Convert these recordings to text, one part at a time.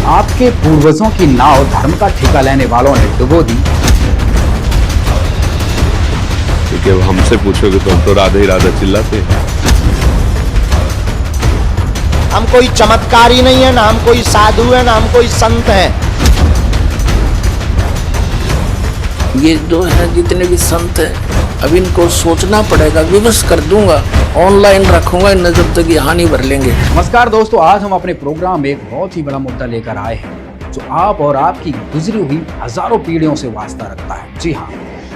आपके पूर्वजों की नाव धर्म का ठेका लेने वालों ने डुबो दी। क्योंकि अब हमसे पूछोगे तो हम तो राधे ही राधे चिल्लाते हैं। हम कोई चमत्कारी नहीं है, ना हम कोई साधु है, ना हम कोई संत है। ये जो है जितने भी संत हैं, अब इनको सोचना पड़ेगा, विवश कर दूंगा, ऑनलाइन रखूंगा, इन जब तक ये हानि भर लेंगे। नमस्कार दोस्तों, आज हम अपने प्रोग्राम में एक बहुत ही बड़ा मुद्दा लेकर आए हैं जो आप और आपकी गुजरी हुई हजारों पीढ़ियों से वास्ता रखता है। जी हाँ,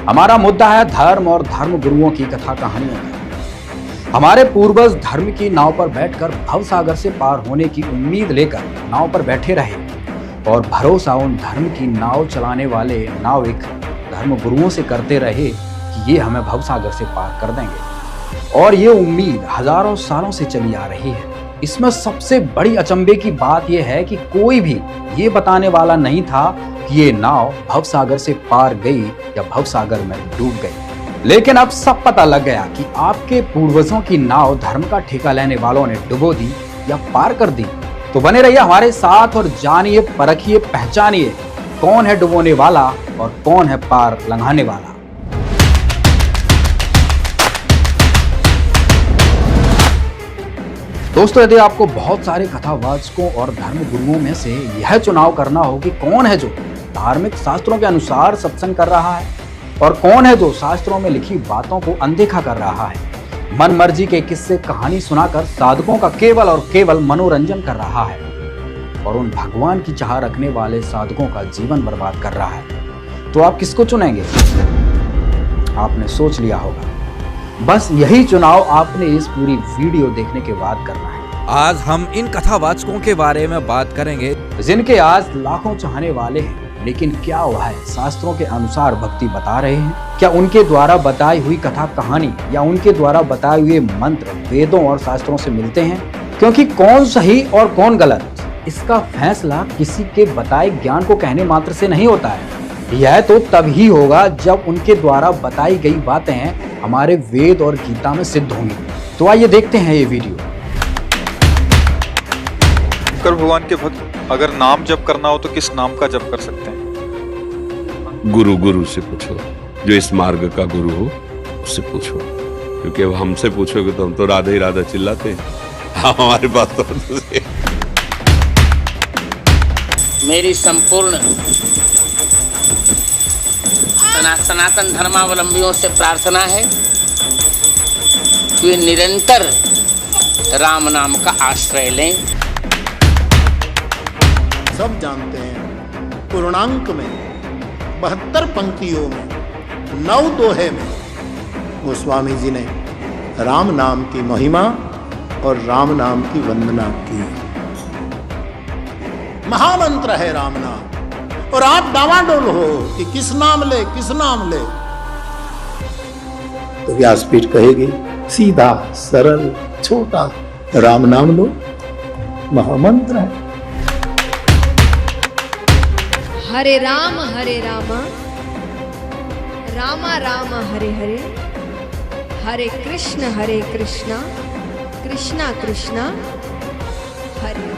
हमारा मुद्दा है धर्म और धर्म गुरुओं की कथा कहानियों का। हमारे पूर्वज धर्म की नाव पर बैठकर भवसागर से पार होने की उम्मीद लेकर नाव पर बैठे रहे और भरोसा उन धर्म की नाव चलाने वाले नाविक धर्म गुरुओं से करते रहे कि ये हमें भवसागर से पार कर देंगे। और ये उम्मीद हजारों सालों से चली आ रही है। इसमें सबसे बड़ी अचंभे की बात यह है कि कोई भी ये बताने वाला नहीं था कि ये नाव भवसागर से पार गई या भवसागर में डूब गई। लेकिन अब सब पता लग गया कि आपके पूर्वजों की नाव धर्म का ठेका लेने वालों ने डुबो दी या पार कर दी। तो बने रहिए हमारे साथ और जानिए, परखिए, पहचानिए कौन है डुबोने वाला और कौन है पार लंघाने वाला। दोस्तों, यदि आपको बहुत सारे कथावाचकों और धर्म गुरुओं में से यह चुनाव करना हो कि कौन है जो धार्मिक शास्त्रों के अनुसार सत्संग कर रहा है और कौन है जो शास्त्रों में लिखी बातों को अनदेखा कर रहा है, मन मर्जी के किस्से कहानी सुनाकर साधकों का केवल और केवल मनोरंजन कर रहा है और उन भगवान की चाह रखने वाले साधकों का जीवन बर्बाद कर रहा है, तो आप किसको चुनेंगे? आपने सोच लिया होगा। बस यही चुनाव आपने इस पूरी वीडियो देखने के बाद करना है। आज हम इन कथावाचकों के बारे में बात करेंगे जिनके आज लाखों चाहने वाले हैं, लेकिन क्या हुआ है, शास्त्रों के अनुसार भक्ति बता रहे हैं? क्या उनके द्वारा बताई हुई कथा कहानी या उनके द्वारा बताए हुए मंत्र वेदों और शास्त्रों से मिलते हैं? क्योंकि कौन सही और कौन गलत, इसका फैसला किसी के बताए ज्ञान को कहने मात्र से नहीं होता है। यह तो तभी होगा जब उनके द्वारा बताई गई बातें हमारे वेद और गीता में सिद्ध होंगी। तो आइए देखते हैं ये वीडियो। शंकर भगवान के भक्त अगर नाम जप करना हो तो किस नाम का जप कर सकते हैं? गुरु से पूछो, जो इस मार्ग का गुरु हो उससे पूछो। क्योंकि अब हमसे पूछोगे तो हम तो राधे ही राधे चिल्लाते हैं। हमारे पास तो मेरी संपूर्ण सनातन धर्मावलंबियों से प्रार्थना है कि वे निरंतर राम नाम का आश्रय लें। सब जानते हैं पूर्णांक में 72 पंक्तियों में 9 दोहे में गोस्वामी जी ने राम नाम की महिमा और राम नाम की वंदना की। महामंत्र है राम नाम, और आप डावाडोल हो कि किस नाम ले किस नाम ले, तो व्यासपीठ कहेगी सीधा सरल छोटा राम नाम लो, महामंत्र है। हरे राम रामा राम हरे हरे, हरे कृष्णा कृष्णा कृष्णा हरे।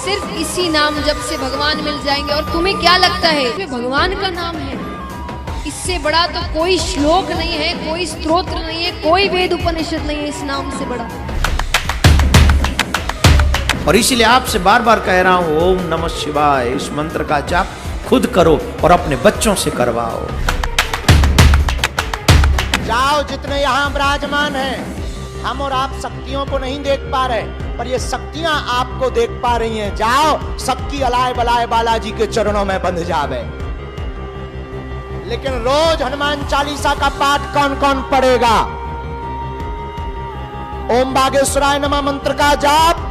सिर्फ इसी नाम जप से भगवान मिल जाएंगे। और तुम्हें क्या लगता है ये भगवान का नाम है? इससे बड़ा तो कोई श्लोक नहीं है, कोई स्तोत्र नहीं है, कोई वेद उपनिषद नहीं है इस नाम से बड़ा। और इसीलिए आपसे बार बार कह रहा हूं, ओम नमः शिवाय इस मंत्र का जाप खुद करो और अपने बच्चों से करवाओ। जाओ, जितने यहाँ विराजमान हैं, हम और आप शक्तियों को नहीं देख पा रहे, पर ये शक्तियां आपको देख पा रही हैं। जाओ, सबकी अलाय बलाय बालाजी के चरणों में बंध जावे। लेकिन रोज हनुमान चालीसा का पाठ कौन कौन पढ़ेगा? ओम बागेश्वराय नमः मंत्र का जाप।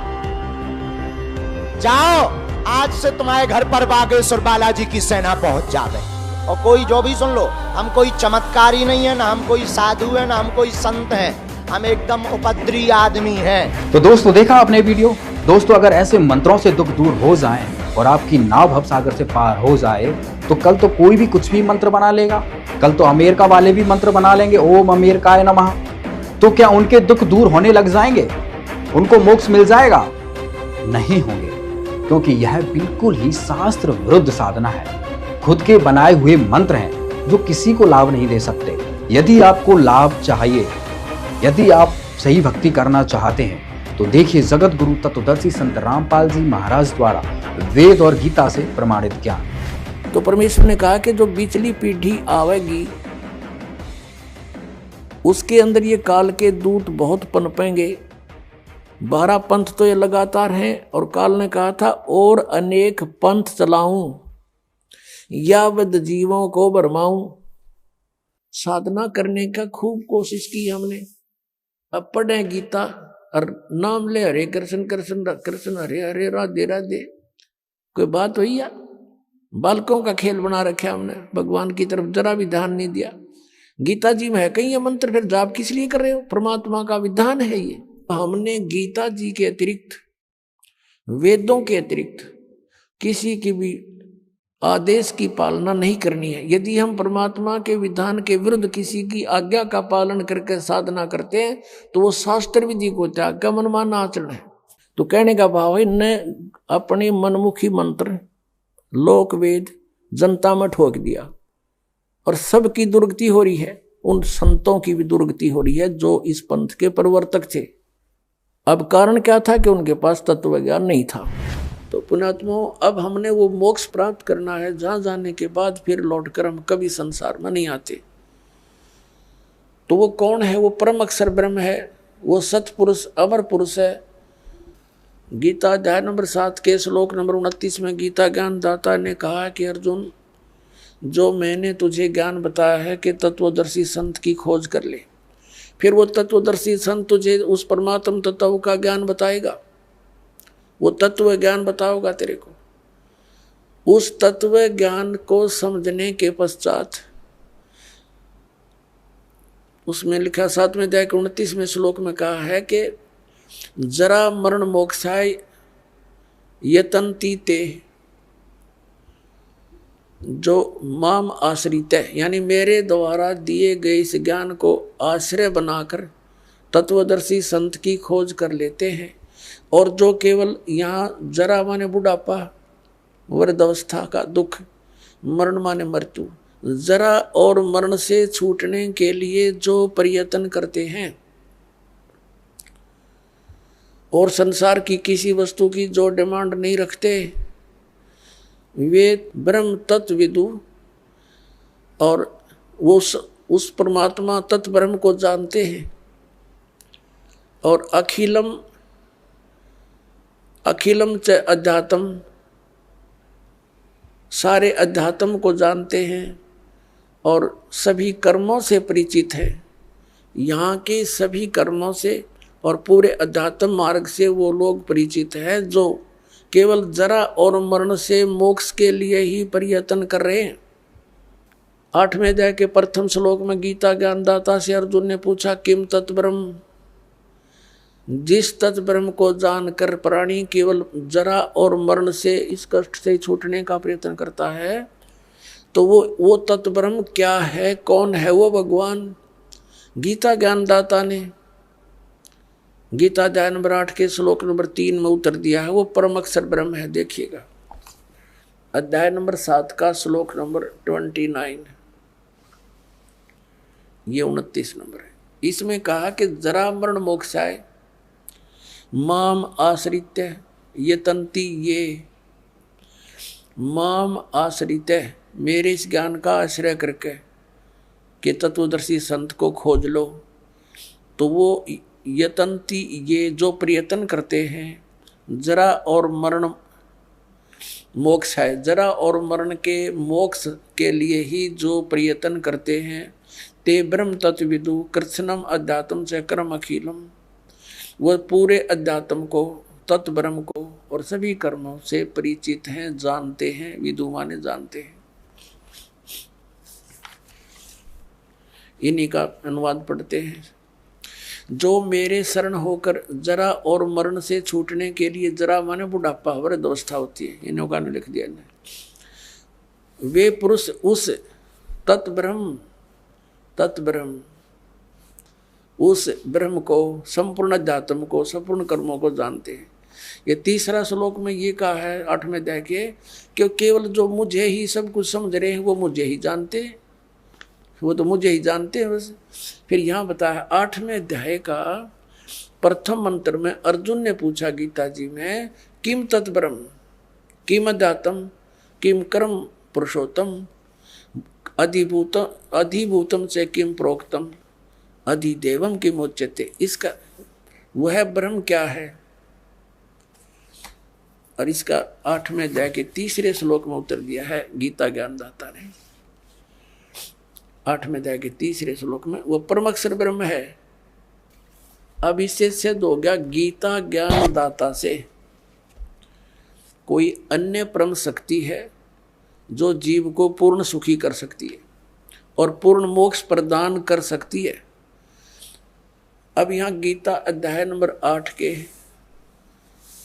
जाओ, आज से तुम्हारे घर पर बागेश्वर बालाजी की सेना पहुंच जावे। और कोई जो भी सुन लो, हम कोई चमत्कारी नहीं है, ना हम कोई साधु है, ना हम कोई संत है, हम एकदम उपद्री आदमी हैं। तो दोस्तों, देखा आपने वीडियो। दोस्तों, अगर ऐसे मंत्रों से दुख दूर हो जाएं और आपकी नाव भवसागर से पार हो जाए तो कल तो कोई भी कुछ भी मंत्र बना लेगा। कल तो अमेरिका वाले भी मंत्र बना लेंगे, ओम अमेरिकाय नमः। तो क्या उनके दुख दूर होने लग जाएंगे? उनको मोक्ष मिल जाएगा? नहीं होंगे। क्योंकि यह बिल्कुल ही शास्त्र विरुद्ध साधना है। खुद के बनाए हुए मंत्र हैं जो किसी को लाभ नहीं दे सकते। यदि आपको लाभ चाहिए, यदि आप सही भक्ति करना चाहते हैं तो देखिए जगत गुरु तत्वदर्शी संत रामपाल जी महाराज द्वारा वेद और गीता से प्रमाणित ज्ञान। तो परमेश्वर ने कहा कि जो बिचली पीढ़ी आवेगी उसके अंदर ये काल के दूत बहुत पनपेंगे। 12 पंथ तो ये लगातार हैं और काल ने कहा था और अनेक पंथ चलाऊं या वद जीवों को भरमाऊं। साधना करने का खूब कोशिश की हमने। अब पढ़े गीता और नाम ले हरे कृष्ण कृष्ण कृष्ण हरे हरे राधे राधे। कोई बात हुई या? बालकों का खेल बना रखा हमने, भगवान की तरफ जरा भी ध्यान नहीं दिया। गीता जी में है कहीं ये मंत्र, फिर जाप किस लिए कर रहे हो? परमात्मा का विधान है ये। हमने गीता जी के अतिरिक्त, वेदों के अतिरिक्त किसी की भी आदेश की पालना नहीं करनी है। यदि हम परमात्मा के विधान के विरुद्ध किसी की आज्ञा का पालन करके साधना करते हैं तो वो शास्त्र विधि को त्याग का मनमाना आचरण है। तो कहने का भाव है न अपने मनमुखी मंत्र लोक वेद जनता में ठोक दिया और सबकी दुर्गति हो रही है। उन संतों की भी दुर्गति हो रही है जो इस पंथ के प्रवर्तक थे। अब कारण क्या था कि उनके पास तत्व ज्ञान नहीं था। तो पुण्यात्माओं, अब हमने वो मोक्ष प्राप्त करना है जहां जाने के बाद फिर लौटकर हम कभी संसार में नहीं आते। तो वो कौन है? वो परम अक्षर ब्रह्म है, वो सतपुरुष अमर पुरुष है। गीता अध्याय नंबर 7 के श्लोक नंबर 29 में गीता ज्ञान दाता ने कहा कि अर्जुन, जो मैंने तुझे ज्ञान बताया है कि तत्वदर्शी संत की खोज कर ले। फिर वो तत्वदर्शी संत तुझे उस परमात्म तत्व का ज्ञान बताएगा, वो तत्व ज्ञान बताओगा तेरे को। उस तत्व ज्ञान को समझने के पश्चात उसमें लिखा 7वें अध्याय के 29वें श्लोक में कहा है कि जरा मरण मोक्षाय यतन्ति ते, जो माम आश्रित है, यानी मेरे द्वारा दिए गए इस ज्ञान को आश्रय बनाकर तत्वदर्शी संत की खोज कर लेते हैं। और जो केवल यहाँ जरा माने बुढ़ापा, वृद्धावस्था का दुख, मरण माने मृत्यु, जरा और मरण से छूटने के लिए जो प्रयत्न करते हैं और संसार की किसी वस्तु की जो डिमांड नहीं रखते, वे ब्रह्म तत्व विदु और वो उस परमात्मा तत्व ब्रह्म को जानते हैं और अखिलम च अध्यात्म, सारे अध्यात्म को जानते हैं और सभी कर्मों से परिचित है। यहाँ के सभी कर्मों से और पूरे अध्यात्म मार्ग से वो लोग परिचित हैं जो केवल जरा और मरण से मोक्ष के लिए ही प्रयत्न कर रहे हैं। 8वें अध्याय के प्रथम श्लोक में गीता ज्ञानदाता से अर्जुन ने पूछा, किम तत्ब्रह्म, जिस तत्ब्रह्म को जानकर प्राणी केवल जरा और मरण से, इस कष्ट से छूटने का प्रयत्न करता है, तो वो तत्ब्रह्म क्या है, कौन है वो भगवान? गीता ज्ञानदाता ने गीता अध्याय नंबर 8 के श्लोक नंबर 3 में उत्तर दिया है, वो परम अक्षर ब्रह्म है। देखिएगा अध्याय नंबर 7 का श्लोक नंबर 29, ये 29 नंबर है। इसमें कहा कि जरा मरण मोक्षाय माम आश्रित यतन्ति, ये माम आश्रित, मेरे इस ज्ञान का आश्रय करके कि तत्वदर्शी संत को खोज लो, तो वो यतन्ति, ये जो प्रयत्न करते हैं, जरा और मरण मोक्ष है, जरा और मरण के मोक्ष के लिए ही जो प्रयत्न करते हैं, ते ब्रह्म तत्विदु कृष्णम अध्यात्म चक्रम अखिलम, वह पूरे अध्यात्म को, तत्व ब्रह्म को और सभी कर्मों से परिचित हैं, जानते हैं। विदु माने जानते हैं। इन्हीं का अनुवाद पढ़ते हैं। जो मेरे शरण होकर जरा और मरण से छूटने के लिए, जरा माने बुढ़ापा, वृद्धावस्था होती है, इन्हों का लिख दिया ने, वे पुरुष उस तत्ब्रह्म उस ब्रह्म को, संपूर्ण अध्यात्म को, संपूर्ण कर्मों को जानते हैं। ये तीसरा श्लोक में ये कहा है 8वें अध्याय के कि केवल जो मुझे ही सब कुछ समझ रहे हैं वो मुझे ही जानते हैं, वो तो मुझे ही जानते हैं बस। फिर यहाँ बताया 8वें अध्याय का प्रथम मंत्र में अर्जुन ने पूछा गीता जी में, किम तत्ब्रह्म, किम अध्यात्म, किम कर्म पुरुषोत्तम, अधिभूतम से किम प्रोक्तम, अधिदेवम किम उच्यते। इसका वह ब्रह्म क्या है, और इसका 8वें अध्याय के तीसरे श्लोक में उत्तर दिया है गीता ज्ञानदाता ने। 8वें अध्याय के तीसरे श्लोक में वो परमाक्षर ब्रह्म है। अब इससे सिद्ध हो गया गीता ज्ञानदाता से कोई अन्य परम शक्ति है जो जीव को पूर्ण सुखी कर सकती है और पूर्ण मोक्ष प्रदान कर सकती है। अब यहाँ गीता अध्याय नंबर 8 के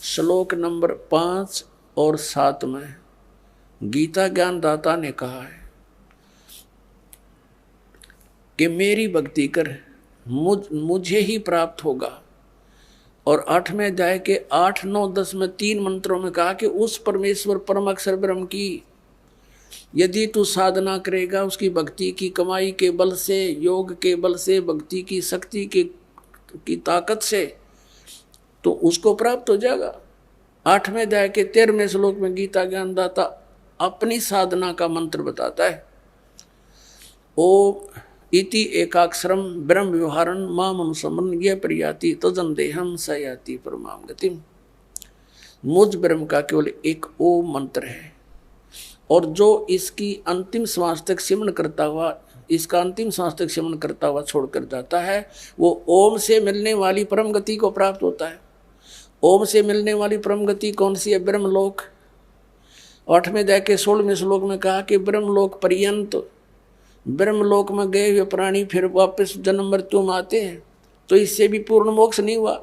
श्लोक नंबर 5 और 7 में गीता ज्ञानदाता ने कहा है कि मेरी भक्ति कर मुझे ही प्राप्त होगा। और 8वें अध्याय के 8, 9, 10 में 3 मंत्रों में कहा कि उस परमेश्वर परम अक्षर ब्रह्म की यदि तू साधना करेगा, उसकी भक्ति की कमाई के बल से, योग के बल से, भक्ति की शक्ति की ताकत से, तो उसको प्राप्त हो जाएगा। 8वें अध्याय के 13वें श्लोक में गीता ज्ञानदाता अपनी साधना का मंत्र बताता है, ओम इति एकाक्षरम ब्रह्म व्यवहारन माम अनुसमन ये प्रयाति तजन देहम स याति परमाम गतिम। मुझ ब्रह्म का केवल एक ओम मंत्र है, और जो इसकी अंतिम श्वास तक सिमरण करता हुआ, इसका अंतिम श्वास तक सिमरण करता हुआ छोड़कर जाता है, वो ओम से मिलने वाली परम गति को प्राप्त होता है। ओम से मिलने वाली परम गति कौन सी है? ब्रह्मलोक। 8वें अध्याय के 16वें श्लोक में कहा कि ब्रह्मलोक पर्यंत, ब्रह्मलोक में गए हुए प्राणी फिर वापस जन्म मृत्यु में आते हैं, तो इससे भी पूर्ण मोक्ष नहीं हुआ,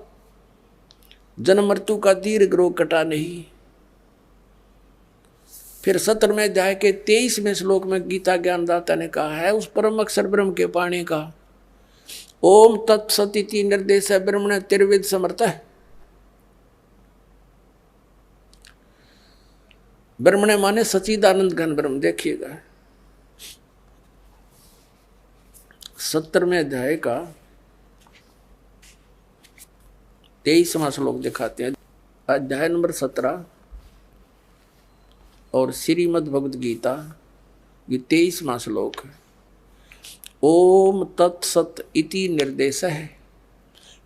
जन्म मृत्यु का दीर्घ रोग कटा नहीं। फिर 17वें अध्याय के 23वें श्लोक में गीता ज्ञानदाता ने कहा है उस परम अक्षर ब्रह्म के पाने का, ओम तत्सदिति निर्देश ब्रह्मण त्रिविध समर्थ है। ब्रह्मण माने सच्चिदानंद घन ब्रह्म। देखिएगा 17वें अध्याय का 23वां श्लोक दिखाते हैं, अध्याय नंबर 17 और श्रीमद् भगवद गीता ये 23वां श्लोक है। ओम तत्सत इति निर्देश है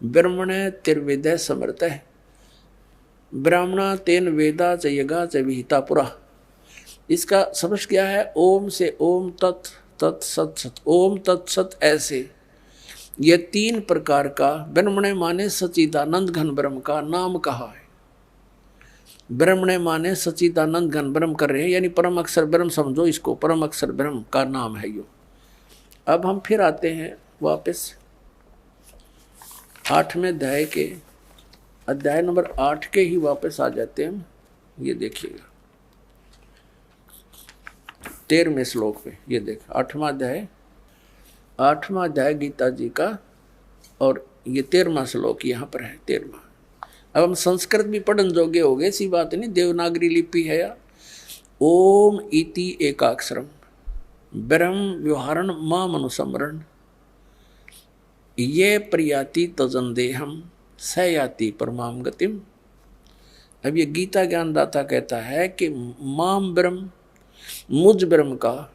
ब्रह्मण त्रिवेद समर्थ है, ब्राह्मणा तेन वेदा च यगा च विहिता पुरा। इसका समझ क्या है? ओम से ओम तत् तत् सत सत, ओम तत्सत ऐसे ये 3 प्रकार का ब्रह्मण माने सच्चिदानंद घन ब्रह्म का नाम कहा है। ब्रह्मण माने सच्चिदानंद घन ब्रह्म कर रहे हैं, यानी परम अक्षर ब्रह्म समझो इसको, परम अक्षर ब्रह्म का नाम है यो। अब हम फिर आते हैं वापस 8वें अध्याय के, अध्याय नंबर 8 के ही वापस आ जाते हैं। ये देखिएगा 13वें श्लोक पे, ये देख 8वां अध्याय गीता जी का, और ये 13वां श्लोक यहाँ पर है 13वां। अब हम संस्कृत भी पढ़न जोगे हो गए, ऐसी बात नहीं, देवनागरी लिपि है या। ओम इति एकाक्षरम ब्रह्म व्यवहारण माम अनुसमरण ये प्रयाति तजन देहम स याति परमाम गतिम। अब ये गीता ज्ञानदाता कहता है कि माम ब्रह्म, मुझ ब्रह्म का,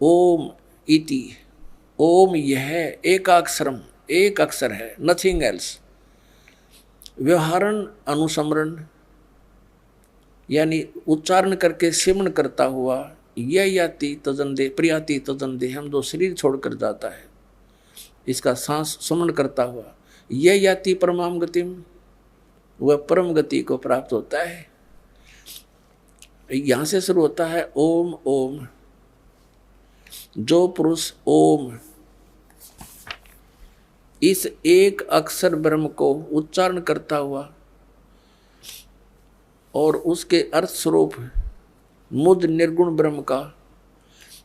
ओम इति, ओम यह एकाक्षरम, एक अक्षर है, नथिंग एल्स, व्यवहारण अनुसमरण यानी उच्चारण करके सिमरण करता हुआ, यह याति तजन दे प्रियाति तजन दे, हम जो शरीर छोड़कर जाता है इसका सांस सुमरण करता हुआ, यह याति परमाम गतिम, वह परम गति को प्राप्त होता है। यहां से शुरू होता है ओम ओम। जो पुरुष ओम इस एक अक्षर ब्रह्म को उच्चारण करता हुआ और उसके अर्थ स्वरूप मुझ निर्गुण ब्रह्म का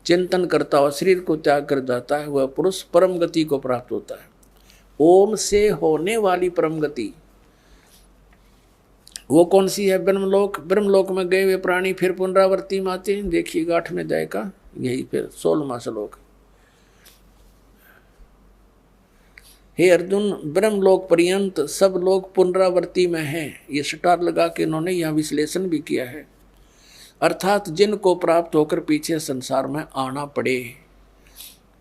चिंतन करता हुआ शरीर को त्याग कर जाता है, वह पुरुष परम गति को प्राप्त होता है। ओम से होने वाली परम गति वो कौन सी है? ब्रह्मलोक। ब्रह्मलोक में गए हुए प्राणी फिर पुनरावृत्ति में आते हैं। देखिएगा 8वें अध्याय का यही फिर 16वां श्लोक। हे अर्जुन, ब्रह्मलोक पर्यंत सब लोग पुनरावृत्ति में हैं। ये स्टार लगा के इन्होंने यह विश्लेषण भी किया है। अर्थात जिनको प्राप्त होकर पीछे संसार में आना पड़े,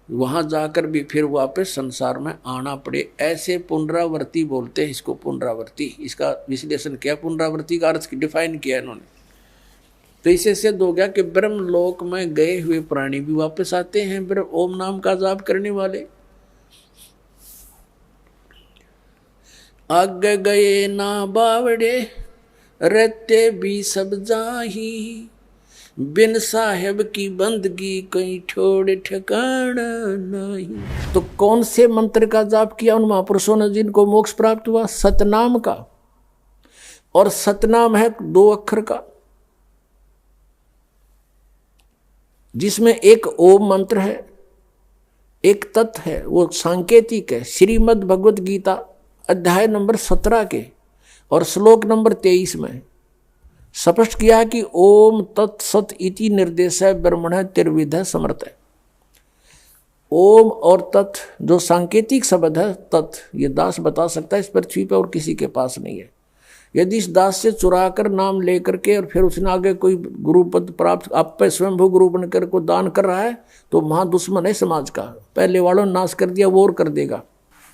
वहां जाकर भी फिर वापस संसार में आना पड़े, ऐसे पुनरावृत्ति बोलते हैं इसको। पुनरावृत्ति, इसका विश्लेषण किया, पुनरावृत्ति का अर्थ डिफाइन किया इन्होंने। तो इसे सिद्ध हो गया कि ब्रह्मलोक में गए हुए प्राणी भी वापस आते हैं ओम नाम का जाप करने वाले। आगे गए ना बावड़े, रहते भी सब जाही, बिन साहेब की बंदगी कहीं छोड़ ठिकाना नहीं। तो कौन से मंत्र का जाप किया उन महापुरुषों ने जिनको मोक्ष प्राप्त हुआ? सतनाम का। और सतनाम है 2 अक्षर का, जिसमें एक ओम मंत्र है, एक तत् है, वो सांकेतिक है। श्रीमद् भगवत गीता अध्याय नंबर 17 के और श्लोक नंबर 23 में स्पष्ट किया कि ओम तत्सत इति निर्देश है ब्रह्मण त्रिविध समर्थ है। ओम और तत् जो सांकेतिक शब्द है, तत् ये दास बता सकता है इस पृथ्वी पर और किसी के पास नहीं है। यदि इस दास से चुरा कर नाम लेकर के और फिर उसने आगे कोई गुरु पद प्राप्त, आप पे स्वयंभू गुरु बनकर को दान कर रहा है, तो महा दुश्मन है समाज का। पहले वालों ने नाश कर दिया, वो और कर देगा।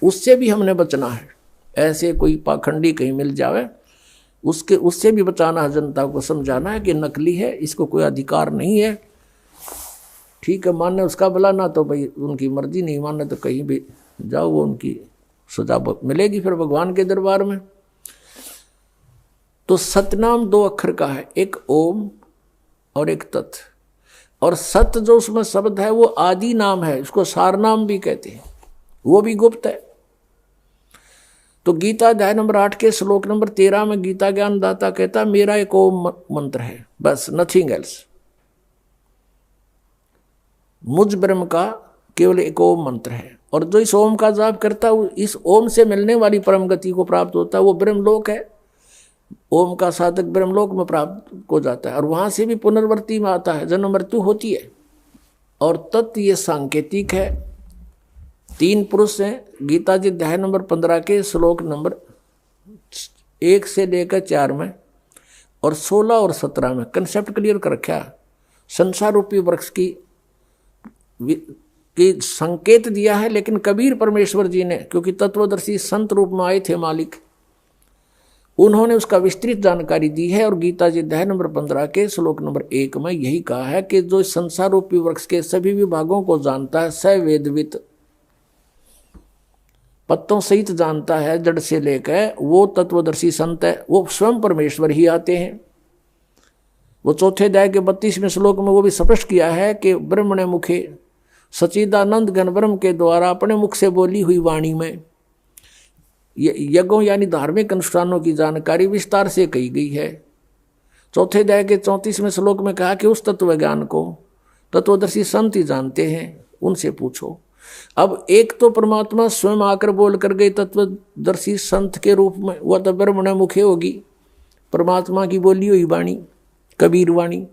उससे भी हमने बचना है। ऐसे कोई पाखंडी कहीं मिल जावे, उससे भी बचाना है। जनता को समझाना है कि नकली है, इसको कोई अधिकार नहीं है। ठीक है, मानने उसका भला, ना तो भाई उनकी मर्जी, नहीं मानने तो कहीं भी जाओ, वो उनकी सजा मिलेगी फिर भगवान के दरबार में। तो सतनाम 2 अक्षर का है, एक ओम और एक तत्। और सत जो उसमें शब्द है वो आदि नाम है, उसको सार नाम भी कहते हैं, वो भी गुप्त है। तो गीता अध्याय नंबर 8 के श्लोक नंबर 13 में गीता ज्ञानदाता कहता मेरा एक ओम मंत्र है, बस, नथिंग एल्स। मुझ ब्रह्म का केवल एक ओम मंत्र है। और जो इस ओम का जाप करता है, इस ओम से मिलने वाली परम गति को प्राप्त होता है, वो ब्रह्मलोक है। ओम का साधक ब्रह्मलोक में प्राप्त हो जाता है और वहां से भी पुनर्वृत्ति में आता है, जन्म मृत्यु होती है। और तत् ये सांकेतिक है। 3 पुरुष हैं गीता जी अध्याय नंबर 15 के श्लोक नंबर 1 से लेकर 4 में और 16 और 17 में कंसेप्ट क्लियर कर रखा। संसार रूपी वृक्ष की संकेत दिया है, लेकिन कबीर परमेश्वर जी ने, क्योंकि तत्वदर्शी संत रूप में आए थे मालिक, उन्होंने उसका विस्तृत जानकारी दी है। और गीता जी अध्याय नंबर 15 के श्लोक नंबर 1 में यही कहा है कि जो संसार रूपी वृक्ष के सभी विभागों को जानता है, स वेदवित, पत्तों सहित जानता है जड़ से लेकर, वो तत्वदर्शी संत है। वो स्वयं परमेश्वर ही आते हैं। वो चौथे अध्याय के 32वें श्लोक में वो भी स्पष्ट किया है कि ब्रह्म ने मुखे सच्चिदानंद घन ब्रह्म के द्वारा अपने मुख से बोली हुई वाणी में यज्ञों यानी धार्मिक अनुष्ठानों की जानकारी विस्तार से कही गई है। चौथे अध्याय के 34वें श्लोक में कहा कि उस तत्व ज्ञान को तत्वदर्शी संत ही जानते हैं, उनसे पूछो। अब एक तो परमात्मा स्वयं आकर बोल कर गए तत्वदर्शी संत के रूप में, वह तो ब्रह्मण मुखे होगी, परमात्मा की बोली हुई वाणी, कबीर वाणी।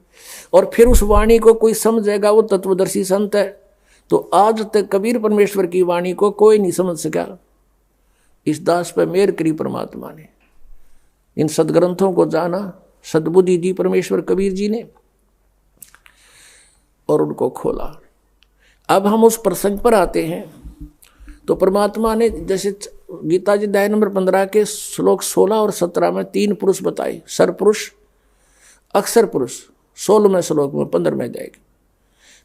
और फिर उस वाणी को कोई समझेगा, वो तत्वदर्शी संत है। तो आज तक कबीर परमेश्वर की वाणी को कोई नहीं समझ सका। इस दास पर मेहर करी परमात्मा ने, इन सदग्रंथों को जाना, सद्बुद्धि दी परमेश्वर कबीर जी ने और उनको खोला। अब हम उस प्रसंग पर आते हैं। तो परमात्मा ने जैसे गीता जी अध्याय नंबर 15 के श्लोक 16 और 17 में 3 पुरुष बताए, सरपुरुष, अक्षर पुरुष, 16वें श्लोक में 15वें अध्याय।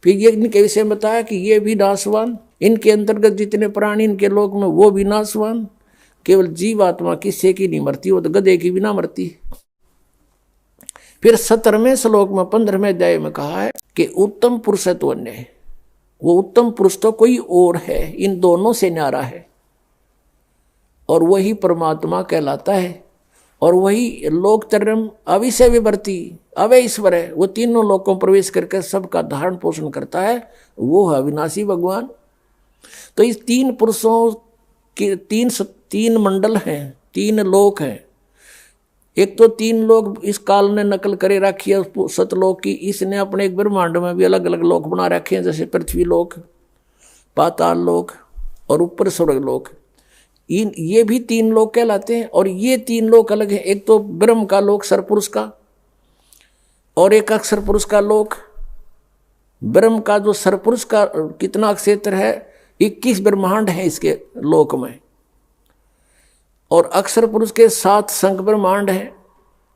फिर ये इनके विषय में बताया कि ये भी नाशवान, इनके अंतर्गत जितने प्राणी इनके लोक में वो भी नाशवान, केवल जीवात्मा किससे की नहीं मरती, वो तो गधे की भी ना मरती। फिर 17वें श्लोक में 15वें अध्याय में कहा है कि उत्तम पुरुष तो अन्य है। वो उत्तम पुरुष तो कोई और है, इन दोनों से न्यारा है, और वही परमात्मा कहलाता है। और वही लोकतरम अविषय विवर्ती अवय ईश्वर है। वो तीनों लोकों में प्रवेश करके सबका धारण पोषण करता है, वो है अविनाशी भगवान। तो इस 3 पुरुषों के 3 मंडल हैं, 3 लोक हैं। एक तो 3 लोक इस काल ने नकल करे रखी है सतलोक की, इसने अपने एक ब्रह्मांड में भी अलग अलग लोक बना रखे हैं, जैसे पृथ्वी लोक, पाताल लोक और ऊपर स्वर्ग लोक। ये भी 3 लोक कहलाते हैं। और ये 3 लोक अलग हैं, एक तो ब्रह्म का लोक सरपुरुष का, और एक अक्षर पुरुष का लोक। ब्रह्म का जो सरपुरुष का कितना क्षेत्र है, 21 ब्रह्मांड है इसके लोक में, और अक्षर पुरुष के 7 संख ब्रह्मांड है,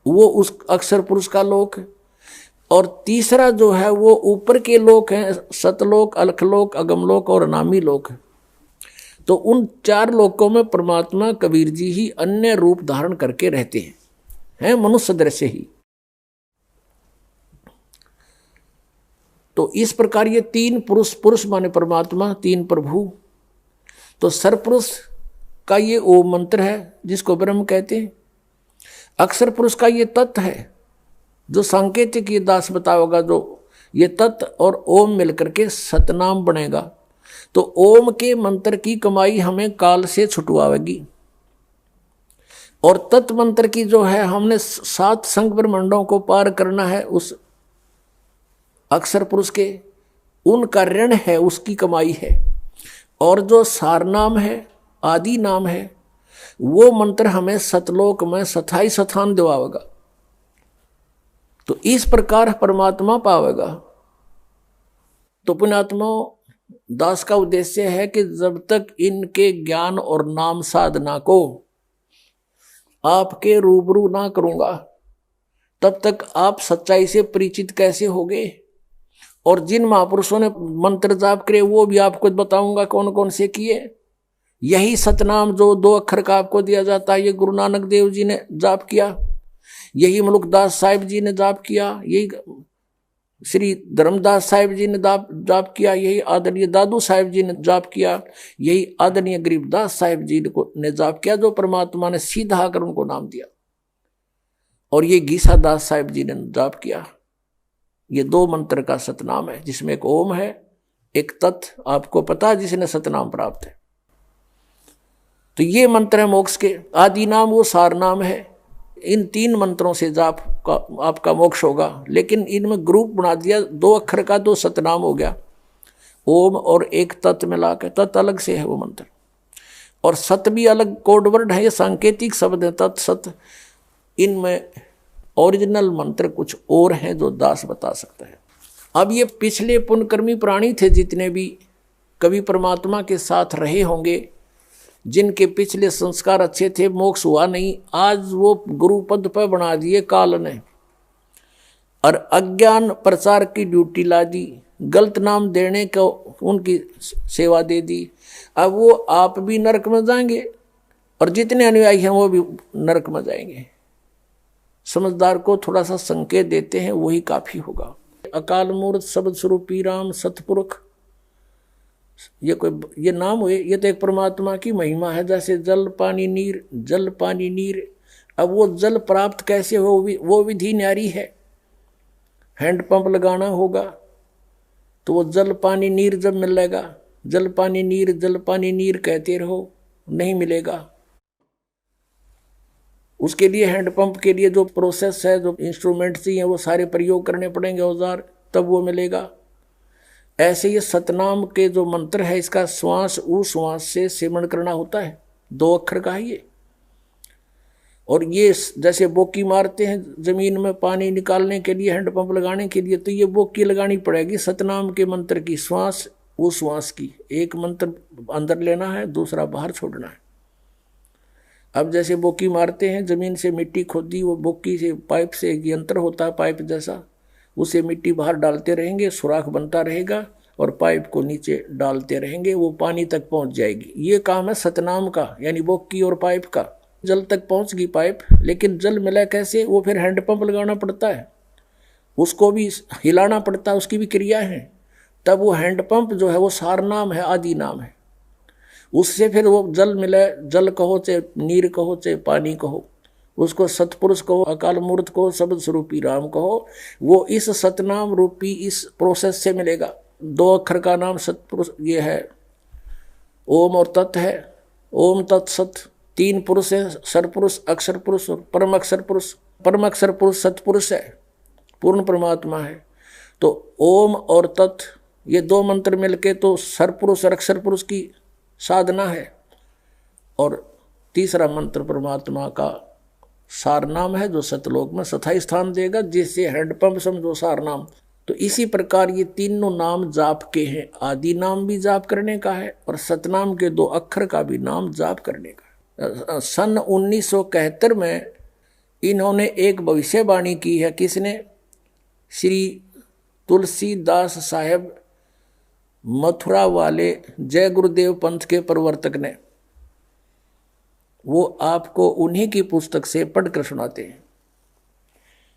वो उस अक्षर पुरुष का लोक। और तीसरा जो है वो ऊपर के लोक हैं, सतलोक, अलखलोक, अगमलोक और अनामी लोक। तो उन 4 लोकों में परमात्मा कबीर जी ही अन्य रूप धारण करके रहते हैं मनुष्य दृश्य ही। तो इस प्रकार ये 3 पुरुष माने परमात्मा, 3 प्रभु। तो सरपुरुष का ये ओम मंत्र है जिसको ब्रह्म कहते हैं। अक्षर पुरुष का ये तत्व है जो सांकेतिक ये दास बताओगा, जो ये तत्व और ओम मिलकर के सतनाम बनेगा। तो ओम के मंत्र की कमाई हमें काल से छुटवाएगी, और तत्व मंत्र की जो है हमने 7 संख ब्रह्मांडों को पार करना है उस अक्षर पुरुष के, उनका ऋण है, उसकी कमाई है। और जो सार नाम है, आदि नाम है, वो मंत्र हमें सतलोक में स्थायी स्थान दिवाएगा। तो इस प्रकार परमात्मा पावेगा। तो पुण्यात्माओं, दास का उद्देश्य है कि जब तक इनके ज्ञान और नाम साधना को आपके रूबरू ना करूंगा, तब तक आप सच्चाई से परिचित कैसे होगे। और जिन महापुरुषों ने मंत्र जाप करे वो भी आपको बताऊंगा कौन कौन से किए। यही सतनाम जो 2 अक्षर का आपको दिया जाता है, ये गुरु नानक देव जी ने जाप किया, यही मलुकदास साहिब जी ने जाप किया, यही श्री धर्मदास साहिब जी ने जाप किया, यही आदरणीय दादू साहिब जी ने जाप किया, यही आदरणीय गरीबदास साहिब जी ने जाप किया, जो परमात्मा ने सीधा आकर उनको नाम दिया। और ये गीसा दास साहिब जी ने जाप किया। ये 2 मंत्र का सतनाम है, जिसमें एक ओम है, एक तत्, आपको पता है जिसने सतनाम प्राप्त है। तो ये मंत्र है मोक्ष के। आदि नाम वो सार नाम है। इन 3 मंत्रों से जाप का आपका मोक्ष होगा। लेकिन इनमें ग्रुप बना दिया, 2 अक्षर का 2 सतनाम हो गया, ओम और एक तत् मिला के। तत् अलग से है वो मंत्र, और सत भी अलग कोड वर्ड है, ये सांकेतिक शब्द है तत् सत। इनमें ओरिजिनल मंत्र कुछ और हैं जो दास बता सकता है। अब ये पिछले पुण्यकर्मी प्राणी थे जितने भी कभी परमात्मा के साथ रहे होंगे, जिनके पिछले संस्कार अच्छे थे, मोक्ष हुआ नहीं, आज वो गुरु पद पर बना दिए काल ने, और अज्ञान प्रचार की ड्यूटी ला दी, गलत नाम देने को उनकी सेवा दे दी। अब वो आप भी नरक में जाएंगे और जितने अनुयायी हैं वो भी नरक में जाएंगे। समझदार को थोड़ा सा संकेत देते हैं, वही काफी होगा। अकाल मूर्त शब्द स्वरूपी राम सतपुरुष, ये नाम हुए, ये तो एक परमात्मा की महिमा है। जैसे जल पानी नीर, जल पानी नीर। अब वो जल प्राप्त कैसे हो, वो विधि न्यारी है। हैंडपंप लगाना होगा तो वो जल पानी नीर जब मिलेगा, जल पानी नीर कहते रहो, नहीं मिलेगा। उसके लिए हैंडपंप के लिए जो प्रोसेस है, जो इंस्ट्रूमेंट चाहिए, वो सारे प्रयोग करने पड़ेंगे, औजार, तब वो मिलेगा। ऐसे ये सतनाम के जो मंत्र है, इसका श्वास उश्वास से सेवन करना होता है, 2 अक्षर का है ये। और ये जैसे बोकी मारते हैं जमीन में पानी निकालने के लिए, हैंडपंप लगाने के लिए, तो ये बोकी लगानी पड़ेगी सतनाम के मंत्र की, श्वास उश्वास की। एक मंत्र अंदर लेना है, दूसरा बाहर छोड़ना है। अब जैसे बोकी मारते हैं, जमीन से मिट्टी खोदी, वो बोकी से पाइप से एक यंत्र होता है पाइप जैसा, उसे मिट्टी बाहर डालते रहेंगे, सुराख बनता रहेगा और पाइप को नीचे डालते रहेंगे, वो पानी तक पहुंच जाएगी। ये काम है सतनाम का, यानी बोकी और पाइप का। जल तक पहुंच गई पाइप, लेकिन जल मिला कैसे, वो फिर हैंडपंप लगाना पड़ता है, उसको भी हिलाना पड़ता है, उसकी भी क्रिया है। तब वो हैंडपंप जो है वो सार नाम है, आदि नाम है। उससे फिर वो जल मिले, जल कहो चाहे नीर कहो चाहे पानी कहो, उसको सतपुरुष कहो, अकाल मूर्त कहो, शब्द स्वरूपी राम कहो, वो इस सतनाम रूपी इस प्रोसेस से मिलेगा। 2 अक्षर का नाम सतपुरुष ये है, ओम और तत् है। ओम तत् सत तीन पुरुष है, सरपुरुष, अक्षर पुरुष और परम अक्षर पुरुष। परम अक्षर पुरुष सतपुरुष है, पूर्ण परमात्मा है। तो ओम और तत् ये दो मंत्र मिलके तो सरपुरुष और अक्षर पुरुष की साधना है। और तीसरा मंत्र परमात्मा का सार नाम है जो सतलोक में स्थायी स्थान देगा, जिससे हैंडपंप समझो सार नाम। तो इसी प्रकार ये तीनों नाम जाप के हैं। आदि नाम भी जाप करने का है और सतनाम के 2 अक्षर का भी नाम जाप करने का है। सन 1971 में इन्होंने एक भविष्यवाणी की है। किसने? श्री तुलसीदास साहेब मथुरा वाले जय गुरुदेव पंथ के प्रवर्तक ने। वो आपको उन्हीं की पुस्तक से पढ़कर सुनाते हैं।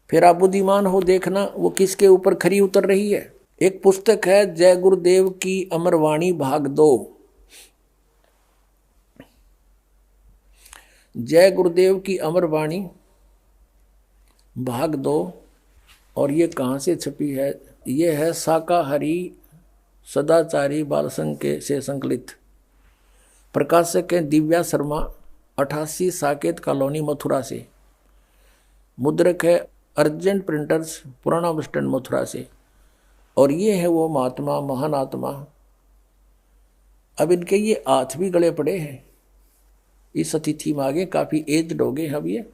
फिर आप बुद्धिमान हो, देखना वो किसके ऊपर खरी उतर रही है। एक पुस्तक है जय गुरुदेव की अमरवाणी भाग 2। जय गुरुदेव की अमरवाणी भाग 2। और ये कहाँ से छपी है? ये है शाकाहारी सदाचारी बाल संघ के से संकलित। प्रकाशक है दिव्या शर्मा, 88 साकेत कॉलोनी मथुरा से। मुद्रक है अर्जेंट प्रिंटर्स, पुराना बस स्टैंड मथुरा से। और ये है वो महात्मा, महान आत्मा। अब इनके ये हाथ भी गले पड़े हैं। इस अतिथि में आगे काफी एज्ड हो गए। अब ये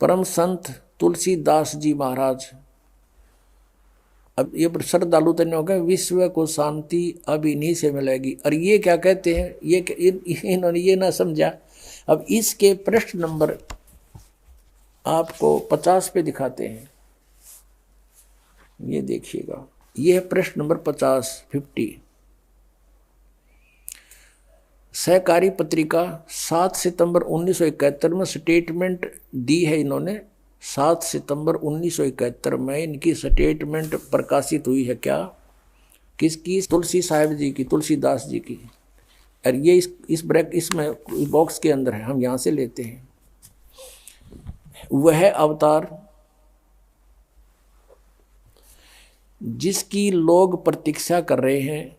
परम संत तुलसीदास जी महाराज। अब ये श्रद्धालु तन्य हो गए, विश्व को शांति अब इन्हीं से मिलेगी। और ये क्या कहते हैं, ये इन्होंने ये ना समझा। अब इसके प्रश्न नंबर आपको 50 पे दिखाते हैं। ये देखिएगा, ये है प्रश्न नंबर 50। सहकारी पत्रिका 7 सितंबर 1971 में स्टेटमेंट दी है इन्होंने। 7 सितंबर 1971 में इनकी स्टेटमेंट प्रकाशित हुई है। क्या? किसकी? तुलसी साहिब जी की, तुलसीदास जी की। और ये इस ब्रैक इसमें बॉक्स के अंदर है, हम यहाँ से लेते हैं। वह अवतार जिसकी लोग प्रतीक्षा कर रहे हैं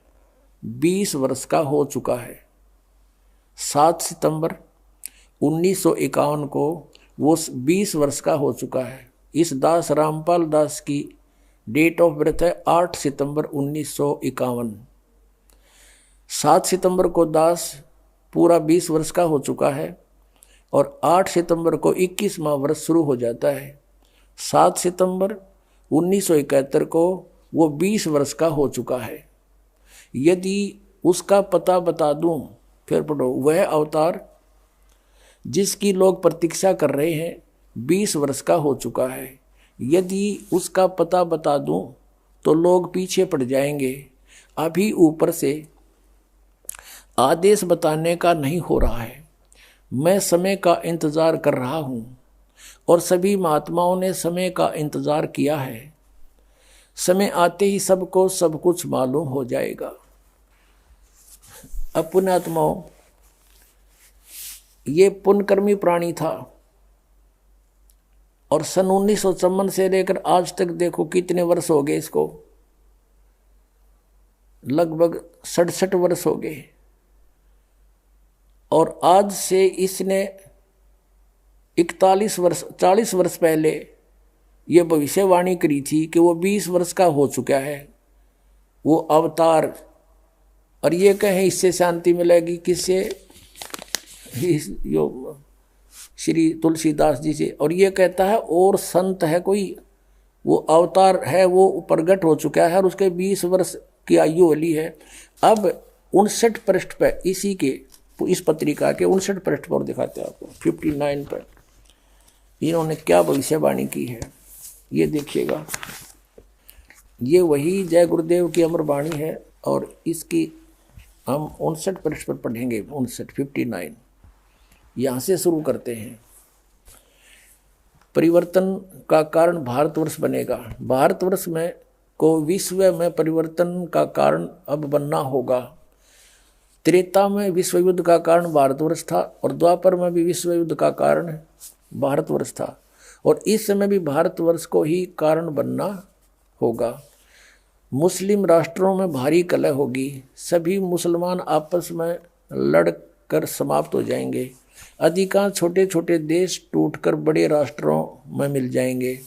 20 वर्ष का हो चुका है। 7 सितंबर 1951 को वो 20 वर्ष का हो चुका है। इस दास रामपाल दास की डेट ऑफ बर्थ है 8 सितंबर 1951। 7 सितंबर को दास पूरा 20 वर्ष का हो चुका है और 8 सितंबर को 21वां वर्ष शुरू हो जाता है। 7 सितंबर 1971 को वो 20 वर्ष का हो चुका है। यदि उसका पता बता दूं, फिर पढ़ो, वह अवतार जिसकी लोग प्रतीक्षा कर रहे हैं 20 वर्ष का हो चुका है। यदि उसका पता बता दूं तो लोग पीछे पड़ जाएंगे। अभी ऊपर से आदेश बताने का नहीं हो रहा है। मैं समय का इंतजार कर रहा हूं और सभी महात्माओं ने समय का इंतजार किया है। समय आते ही सबको सब कुछ मालूम हो जाएगा। अब पुण्यात्माओं, ये पुण्यकर्मी प्राणी था और सन 1954 से लेकर आज तक देखो कितने वर्ष हो गए इसको, लगभग 67 वर्ष हो गए। और आज से इसने 40 वर्ष पहले ये भविष्यवाणी करी थी कि वो 20 वर्ष का हो चुका है वो अवतार। और ये कहें इससे शांति मिलेगी किससे? यो श्री तुलसीदास जी से। और ये कहता है और संत है कोई, वो अवतार है, वो प्रगट हो चुका है और उसके 20 वर्ष की आयु वाली है। अब 59 पृष्ठ पर इसी के इस पत्रिका के 59 पृष्ठ पर दिखाते हैं आपको 59 पर इन्होंने क्या भविष्यवाणी की है। ये देखिएगा, ये वही जय गुरुदेव की अमरवाणी है और इसकी हम 59 पृष्ठ पर पढ़ेंगे। 59 यहाँ से शुरू करते हैं। परिवर्तन का कारण भारतवर्ष बनेगा। भारतवर्ष में को विश्व में परिवर्तन का कारण अब बनना होगा। त्रेता में विश्व युद्ध का कारण भारतवर्ष था और द्वापर में भी विश्व युद्ध का कारण भारतवर्ष था और इस समय भी भारतवर्ष को ही कारण बनना होगा। मुस्लिम राष्ट्रों में भारी कलह होगी। सभी मुसलमान आपस में लड़कर समाप्त हो जाएंगे। अधिकांश छोटे छोटे देश टूटकर बड़े राष्ट्रों में मिल जाएंगे।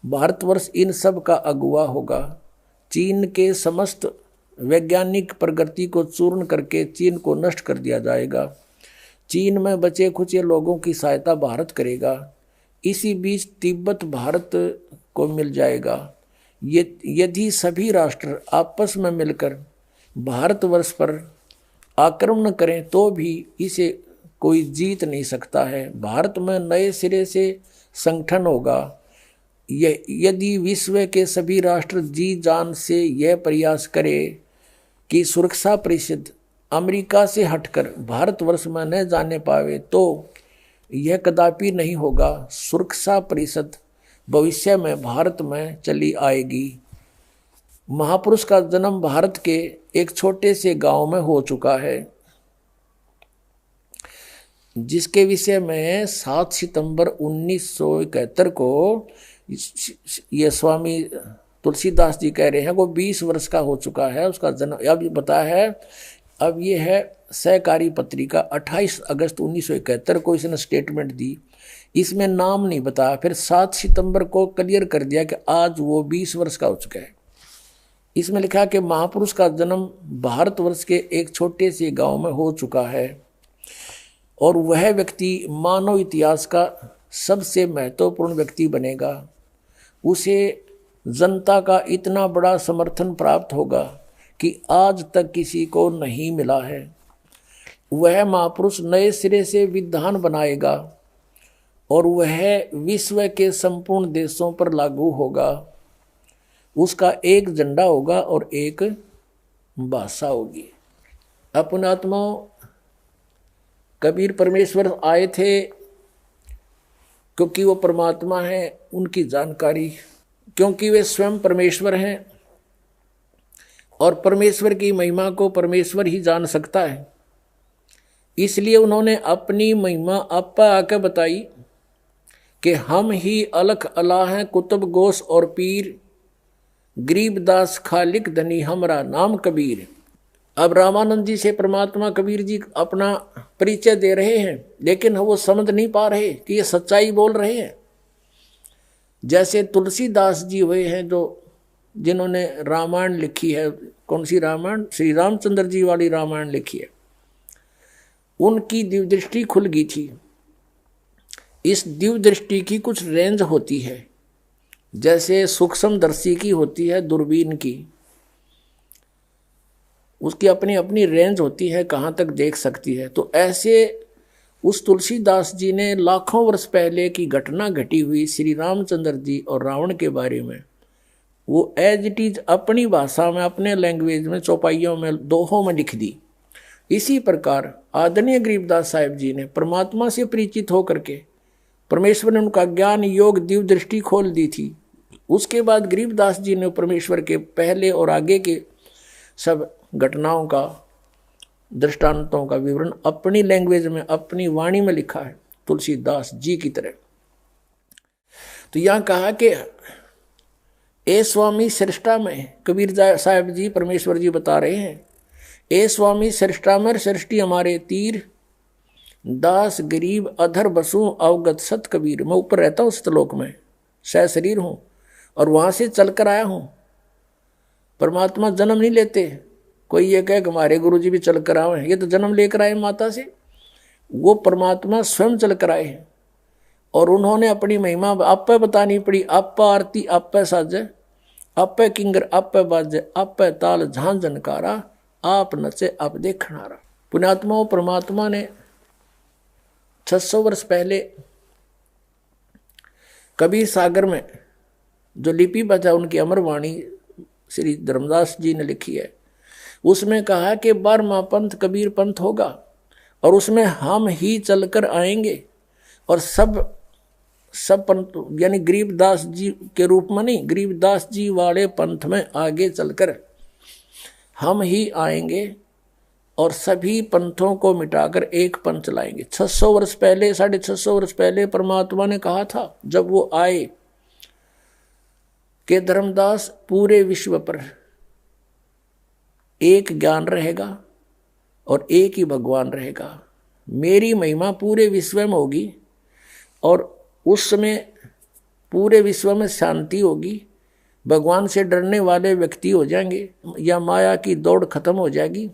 भारतवर्ष इन सब का अगुवा होगा। चीन के समस्त वैज्ञानिक प्रगति को चूर्ण करके चीन को नष्ट कर दिया जाएगा। चीन में बचे खुचे लोगों की सहायता भारत करेगा। इसी बीच तिब्बत भारत को मिल जाएगा। यदि सभी राष्ट्र आपस में मिलकर भारतवर्ष पर आक्रमण करें तो भी इसे कोई जीत नहीं सकता है। भारत में नए सिरे से संगठन होगा। यदि विश्व के सभी राष्ट्र जी जान से यह प्रयास करें कि सुरक्षा परिषद अमेरिका से हटकर भारतवर्ष में न जाने पावे तो यह कदापि नहीं होगा। सुरक्षा परिषद भविष्य में भारत में चली आएगी। महापुरुष का जन्म भारत के एक छोटे से गांव में हो चुका है, जिसके विषय में 7 सितंबर 1971 को ये स्वामी तुलसीदास जी कह रहे हैं वो 20 वर्ष का हो चुका है उसका जन्म। अब बता है, अब ये है सहकारी पत्रिका 28 अगस्त 1971 को इसने स्टेटमेंट दी। इसमें नाम नहीं बताया। फिर 7 सितंबर को क्लियर कर दिया कि आज वो 20 वर्ष का हो चुका है। इसमें लिखा कि महापुरुष का जन्म भारतवर्ष के एक छोटे से गांव में हो चुका है और वह व्यक्ति मानव इतिहास का सबसे महत्वपूर्ण व्यक्ति बनेगा। उसे जनता का इतना बड़ा समर्थन प्राप्त होगा कि आज तक किसी को नहीं मिला है। वह महापुरुष नए सिरे से विधान बनाएगा और वह विश्व के संपूर्ण देशों पर लागू होगा। उसका एक झंडा होगा और एक भाषा होगी। अपने आत्माओं, कबीर परमेश्वर आए थे क्योंकि वो परमात्मा है, उनकी जानकारी, क्योंकि वे स्वयं परमेश्वर हैं और परमेश्वर की महिमा को परमेश्वर ही जान सकता है। इसलिए उन्होंने अपनी महिमा आपा आके बताई कि हम ही अलख अला हैं कुतुब गोस और पीर, गरीबदास खालिक धनी हमरा नाम कबीर। अब रामानंद जी से परमात्मा कबीर जी अपना परिचय दे रहे हैं, लेकिन वो समझ नहीं पा रहे कि ये सच्चाई बोल रहे हैं। जैसे तुलसीदास जी हुए हैं जो जिन्होंने रामायण लिखी है। कौन सी रामायण? श्री रामचंद्र जी वाली रामायण लिखी है। उनकी दिव्य दृष्टि खुल गई थी। इस दिव्य दृष्टि की कुछ रेंज होती है, जैसे सूक्ष्मदर्शी की होती है दूरबीन की। उसकी अपनी अपनी रेंज होती है, कहाँ तक देख सकती है। तो ऐसे उस तुलसीदास जी ने लाखों वर्ष पहले की घटना घटी हुई श्री रामचंद्र जी और रावण के बारे में वो एज इट इज अपनी भाषा में, अपने लैंग्वेज में, चौपाइयों में, दोहों में लिख दी। इसी प्रकार आदरणीय गरीबदास साहिब जी ने परमात्मा से परिचित होकर के परमेश्वर ने उनका ज्ञान योग दिव्य दृष्टि खोल दी थी। उसके बाद गरीबदास जी ने परमेश्वर के पहले और आगे के सब घटनाओं का, दृष्टांतों का विवरण अपनी लैंग्वेज में, अपनी वाणी में लिखा है, तुलसीदास जी की तरह। तो यहाँ कहा कि ए स्वामी सृष्टा में, कबीर साहब जी परमेश्वर जी बता रहे हैं, ए स्वामी सृष्टा में सृष्टि हमारे तीर, दास गरीब अधर बसू अवगत सत कबीर। मैं ऊपर रहता हूँ सतलोक में, सह शरीर हूँ और वहाँ से चल कर आया हूँ। परमात्मा जन्म नहीं लेते। कोई ये कहे कि हमारे गुरु जी भी चल कर आए हैं, ये तो जन्म लेकर आए माता से। वो परमात्मा स्वयं चल कर आए हैं और उन्होंने अपनी महिमा आप पे बतानी पड़ी। आप पे आरती आप पे साजे, आप पे किंगर आप पे बाजे, आप पे ताल झांझ जनकारा, आप नचे आप देखनारा। पुण्यात्माओं, परमात्मा ने 600 वर्ष पहले कबीर सागर में जो लिपि बचा, उनकी अमर वाणी श्री धर्मदास जी ने लिखी है, उसमें कहा कि 12वां पंथ कबीर पंथ होगा और उसमें हम ही चलकर आएंगे और सब पंथ, यानी गरीबदास जी के रूप में नहीं, गरीबदास जी वाले पंथ में आगे चलकर हम ही आएंगे और सभी पंथों को मिटाकर एक पंथ चलाएंगे। 600 वर्ष पहले, 650 वर्ष पहले परमात्मा ने कहा था जब वो आए कि धर्मदास पूरे विश्व पर एक ज्ञान रहेगा और एक ही भगवान रहेगा। मेरी महिमा पूरे विश्व में होगी और उस समय पूरे विश्व में शांति होगी, भगवान से डरने वाले व्यक्ति हो जाएंगे या माया की दौड़ खत्म हो जाएगी।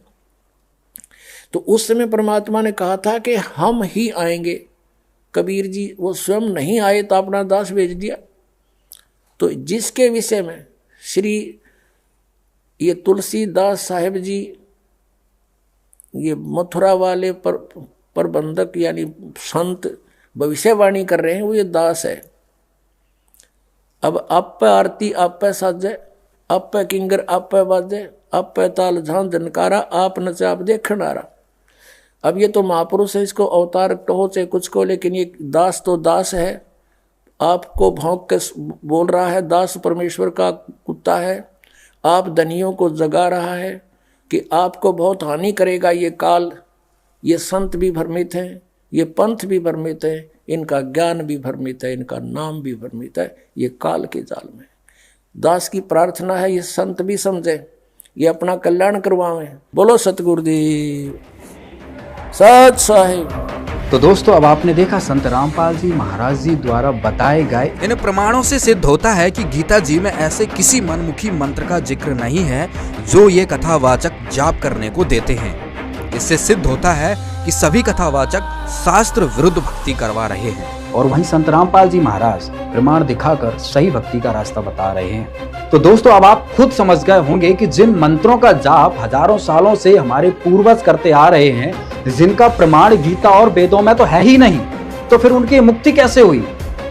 तो उस समय परमात्मा ने कहा था कि हम ही आएंगे। कबीर जी वो स्वयं नहीं आए तो अपना दास भेज दिया। तो जिसके विषय में श्री ये तुलसीदास साहेब जी ये मथुरा वाले प्रबंधक यानी संत भविष्यवाणी कर रहे हैं, वो ये दास है। अब आप पे आरती आप पे साजे, आप पे किंगर आप पे बाजे, आप पे ताल झांझ झनकारा, आप नचे आप देखण आ रहा। अब ये तो महापुरुष है, इसको अवतार कहो चाहे कुछ को, लेकिन ये दास तो दास है। आपको भौंक के बोल रहा है, दास परमेश्वर का कुत्ता है। आप धनियों को जगा रहा है कि आपको बहुत हानि करेगा ये काल। ये संत भी भ्रमित हैं, ये पंथ भी भ्रमित है, इनका ज्ञान भी भ्रमित है, इनका नाम भी भ्रमित है। ये काल के जाल में दास की प्रार्थना है, ये संत भी समझे, ये अपना कल्याण करवावे। बोलो सतगुरुदेव सत साहिब। तो दोस्तों अब आपने देखा संत रामपाल जी महाराज जी द्वारा बताए गए इन प्रमाणों से सिद्ध होता है कि गीता जी में ऐसे किसी मनमुखी मंत्र का जिक्र नहीं है जो ये कथावाचक जाप करने को देते हैं। इससे सिद्ध होता है कि सभी कथावाचक शास्त्र विरुद्ध भक्ति करवा रहे हैं। और वहीं संत रामपाल जी महाराज प्रमाण दिखाकर सही भक्ति का रास्ता बता रहे हैं। तो दोस्तों अब आप खुद समझ गए होंगे कि जिन मंत्रों का जाप हजारों सालों से हमारे पूर्वज करते आ रहे हैं, जिनका प्रमाण गीता और वेदों में तो है ही नहीं, तो फिर उनकी मुक्ति कैसे हुई?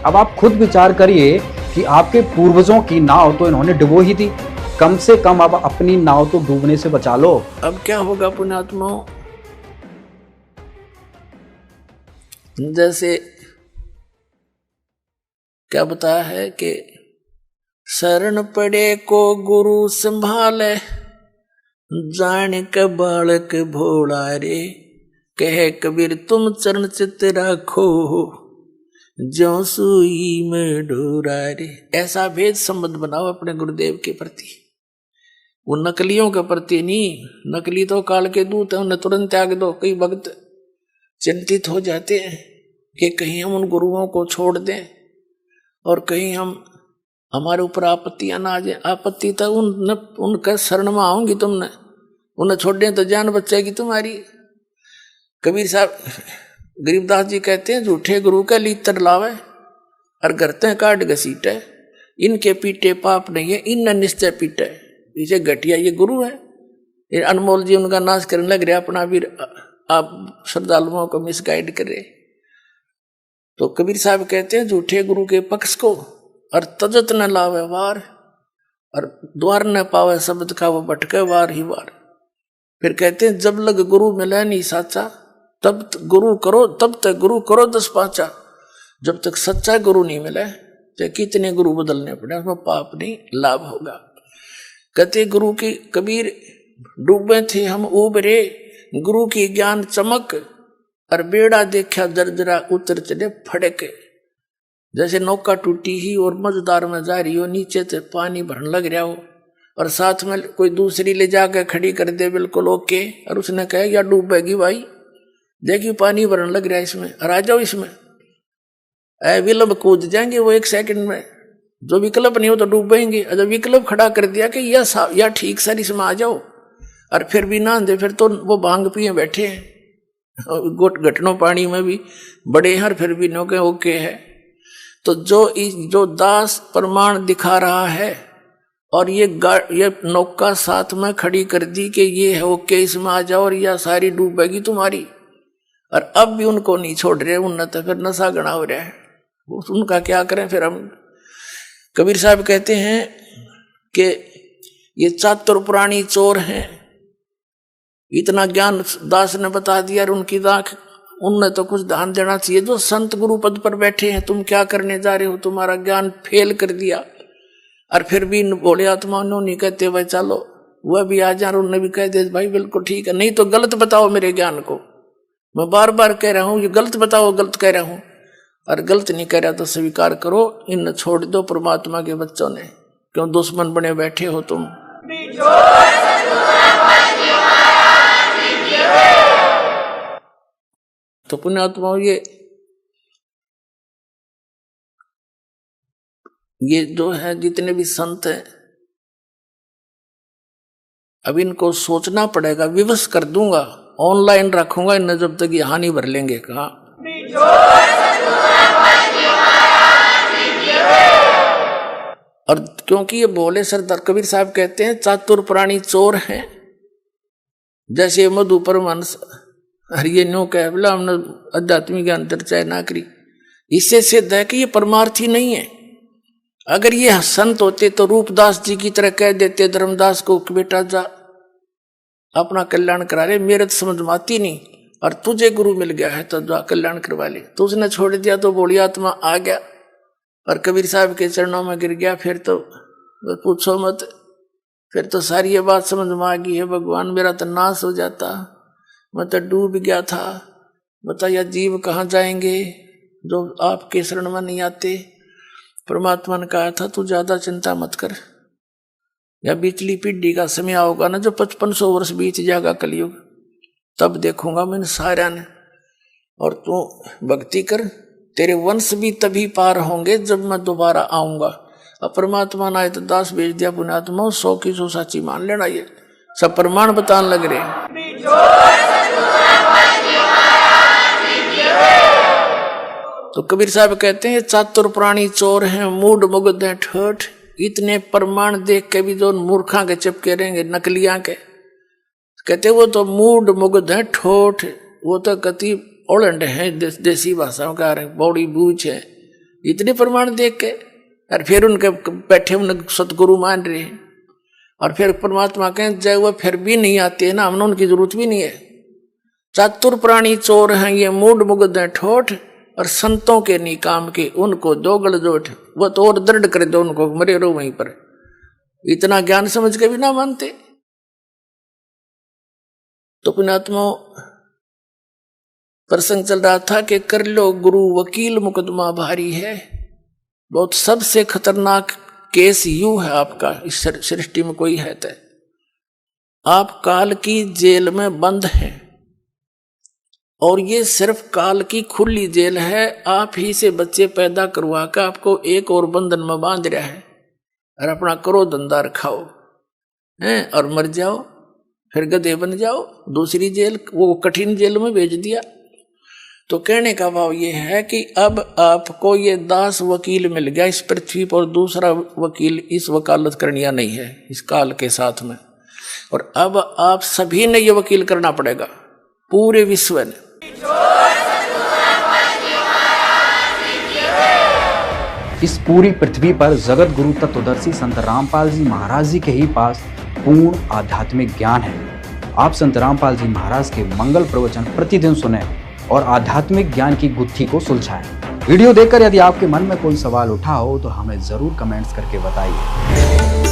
अब आप खुद विचार करिए कि आपके पूर्वजों की नाव तो इन्होंने डुबो ही थी, कम से कम अब अपनी नाव तो डूबने से बचा लो। अब क्या होगा पुण्यात्माओं? जैसे क्या बताया है कि शरण पड़े को गुरु संभाले, जान के बालक भोला रे, कहे कबीर तुम चरण चित राखो, जो सुई में डोरा रे। ऐसा भेद संबंध बनाओ अपने गुरुदेव के प्रति, वो नकलियों के प्रति नहीं। नकली तो काल के दूत है, उन्हें तुरंत त्याग दो। कई भक्त चिंतित हो जाते हैं कि कहीं हम उन गुरुओं को छोड़ दें और कहीं हम हमारे ऊपर आपत्तियां ना आ जाए। आपत्ति तो उनके शरण में आओगी तुमने, उन्हें छोड़ दें तो जान बचेगी तुम्हारी। कबीर साहब गरीबदास जी कहते हैं झूठे गुरु का लीतर लावे और गरते काट घसीटे, इनके पीटे पाप नहीं है, इन निश्चय पीटे। पीछे घटिया ये गुरु है, ये अनमोल जी उनका नाश करने लग रहा, अपना भी आप श्रद्धालुओं को मिसगाइड करे। तो कबीर साहब कहते हैं झूठे गुरु के पक्ष को और तजत न लावे वार, और द्वार न पावे शब्द का वो भटके वार ही वार। फिर कहते हैं जब लग गुरु मिले नहीं साचा, तब गुरु करो, तब तक गुरु करो 10 पाचा। जब तक सच्चा गुरु नहीं मिले तो कितने गुरु बदलने पड़े, उसमें पाप नहीं लाभ होगा। कहते गुरु की कबीर डूबे थे हम उबरे, गुरु की ज्ञान चमक, और बेड़ा देखा जर्जरा उतर चले फड़क। जैसे नौका टूटी ही और मझदार में जा रही हो, नीचे से पानी भरने लग रहा हो और साथ में कोई दूसरी ले जाकर खड़ी कर दे बिल्कुल ओके, और उसने कहा या डूबेगी भाई, देखिए पानी भरने लग रहा है इसमें, और आ जाओ इसमें। विकल्प कूद जाएंगे वो 1 सेकंड में। जो विकल्प नहीं हो तो डूबेंगे। जब विकल्प खड़ा कर दिया कि या ठीक सर इसमें आ जाओ, और फिर भी ना दे, फिर तो वो भांग पिए बैठे हैं। घटनों पानी में भी बड़े हैं फिर भी नौके ओके है। तो जो दास प्रमाण दिखा रहा है और ये नौका साथ में खड़ी कर दी कि ये है ओके इसमें आ जाओ, और यह सारी डूबेगी तुम्हारी, और अब भी उनको नहीं छोड़ रहे, उन्हें तो फिर नशा गणा हो रहा है। उनका क्या करें फिर हम? कबीर साहब कहते हैं कि ये चातुर पुरानी चोर हैं। इतना ज्ञान दास ने बता दिया और उनकी दाख, उनने तो कुछ ध्यान देना चाहिए। जो संत गुरु पद पर बैठे हैं, तुम क्या करने जा रहे हो? तुम्हारा ज्ञान फेल कर दिया, और फिर भी बोले आत्मा नहीं कहते भाई चलो वह भी आ जा, उन्होंने भी कह दे भाई बिल्कुल ठीक है, नहीं तो गलत बताओ मेरे ज्ञान को। मैं बार बार कह रहा हूँ ये गलत बताओ, गलत कह रहा हूँ, और गलत नहीं कह रहा तो स्वीकार करो। इन छोड़ दो परमात्मा के बच्चों ने, क्यों दुश्मन बने बैठे हो तुम? तो पुण्यात्माओं ये जो है जितने भी संत हैं, अब इनको सोचना पड़ेगा। विवश कर दूंगा, ऑनलाइन रखूंगा इन्हें जब तक ये हानि भर लेंगे। कहा और क्योंकि ये बोले सरदार कबीर साहब कहते हैं चातुर प्राणी चोर हैं, जैसे मधु परमहंस हरिये न्यू कह बोला हमने आध्यात्मिक ज्ञान चर्चा ना करी। इससे सिद्ध है कि ये परमार्थी नहीं है। अगर ये संत होते तो रूपदास जी की तरह कह देते धर्मदास को कि बेटा जा अपना कल्याण करा ले, मेरे तो समझ में आती नहीं, और तुझे गुरु मिल गया है तो जा कल्याण करवा ले। तो उसने छोड़ दिया तो बोली आत्मा आ गया और कबीर साहब के चरणों में गिर गया। फिर तो पूछो मत, फिर तो सारी ये बात समझ में आ गई है, भगवान मेरा तो नाश हो जाता, मैं तो डूब गया था। बताइए जीव कहाँ जाएंगे जो आपके शरण में नहीं आते। परमात्मा ने कहा था तू ज्यादा चिंता मत कर, या बीचली पीढ़ी का समय आओगा ना जो 5500 वर्ष बीत जाएगा कलयुग, तब देखूंगा मैं सारा ने, और तू भक्ति कर, तेरे वंश भी तभी पार होंगे जब मैं दोबारा आऊंगा। अब परमात्मा ने आए तो दास भेज दिया पुण्यात्मा, 100 की 100 साची मान लेना। ये सब प्रमाण बताने लग रहे। तो कबीर साहब कहते हैं चातुर प्राणी चोर हैं, मूड मुग्ध हैं ठोठ। इतने प्रमाण देख के भी जो मूर्खा के चिपके रहेंगे नकलियां के, कहते वो तो मूड मुग्ध हैं ठोठ, वो तो कति ओलंड है देसी भाषा में कह रहे बौड़ी बूझ है। इतने प्रमाण देख के और फिर उनके बैठे उन सतगुरु मान रहे हैं, और फिर परमात्मा कहें जय वो फिर भी नहीं आते ना, हमने उनकी जरूरत भी नहीं है। चातुर प्राणी चोर हैं ये, मूड मुग्ध हैं ठोठ, और संतों के नहीं काम के उनको दो गलजोट, वो तो और दृढ़ कर दो उनको, मरे रहो वहीं पर। इतना ज्ञान समझ के भी ना मानते। तो पुण्यात्मा प्रसंग चल रहा था कि कर लो गुरु वकील मुकदमा भारी है। बहुत सबसे खतरनाक केस यू है आपका इस सृष्टि में कोई है तो आप काल की जेल में बंद हैं, और ये सिर्फ काल की खुली जेल है। आप ही से बच्चे पैदा करवा कर आपको एक और बंधन में बांध रहा है, और अपना करो धंधा रखाओ हैं और मर जाओ, फिर गधे बन जाओ। दूसरी जेल वो कठिन जेल में भेज दिया। तो कहने का भाव ये है कि अब आपको ये दास वकील मिल गया इस पृथ्वी पर, दूसरा वकील इस वकालत करनिया नहीं है इस काल के साथ में। और अब आप सभी ने ये वकील करना पड़ेगा, पूरे विश्व ने। इस पूरी पृथ्वी पर जगत गुरु तत्वदर्शी संत रामपाल जी महाराज जी के ही पास पूर्ण आध्यात्मिक ज्ञान है। आप संत रामपाल जी महाराज के मंगल प्रवचन प्रतिदिन सुने और आध्यात्मिक ज्ञान की गुत्थी को सुलझाएं। वीडियो देखकर यदि आपके मन में कोई सवाल उठा हो तो हमें जरूर कमेंट्स करके बताइए।